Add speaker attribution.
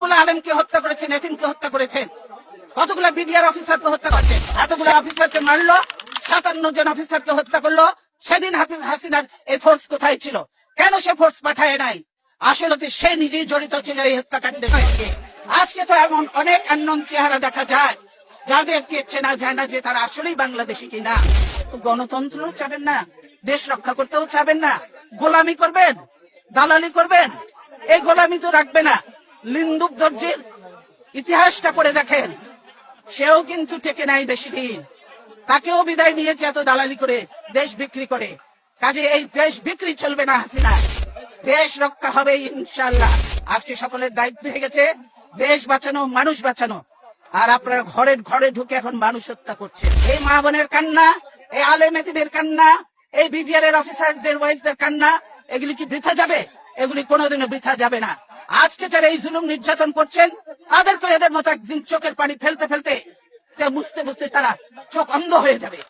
Speaker 1: কতগুলো আলেমকে হত্যা করেছেন, এতিমকে হত্যা করেছেন, কতগুলো বিডিআর অফিসারকে হত্যা করছেন, এতগুলো অফিসারকে মারলো, 57 জন অফিসারকে হত্যা করলো। সেদিন হাফিজ হাসিনার এই ফোর্স কোথায় ছিল? কেন সে ফোর্স পাঠায় নাই? আসলে সে নিজেই জড়িত ছিল এই হত্যাকাণ্ডের সঙ্গে। আজকে তো এমন অনেক আননোন চেহারা দেখা যায় যাদেরকে চেনা যায় না যে তারা আসলেই বাংলাদেশি কিনা। তো গণতন্ত্র চাবেন না, দেশ রক্ষা করতেও চাবেন না, গোলামি করবেন, দালালি করবেন। এই গোলামি তো রাখবে না। লিন্দুক দর্জির ইতিহাসটা পড়ে দেখেন, সেও কিন্তু টেকে নাই বেশি দিন, তাকেও বিদায় নিয়েছে এত দালালি করে, দেশ বিক্রি করে। কাজে এই দেশ বিক্রি চলবে না হাসিনা, দেশ রক্ষা হবে ইনশাআল্লাহ। আজকে সকলের দায়িত্ব হয়ে গেছে দেশ বাঁচানো, মানুষ বাঁচানো। আর আপনারা ঘরে ঘরে ঢুকে এখন মানুষ হত্যা করছেন। এই মা বোনের কান্না, এই আলেম এতিমের কান্না, এই বিডিআর এর অফিসারদের ওয়াইফদের কান্না, এগুলি কি বৃথা যাবে? এগুলি কোনোদিনও বৃথা যাবে না। আজকে যারা এই জুলুম নির্যাতন করছেন তাদেরকে এদের মতো একদিন চোখের পানি ফেলতে ফেলতে মুছতে মুছতে তারা চোখ অন্ধ হয়ে যাবে।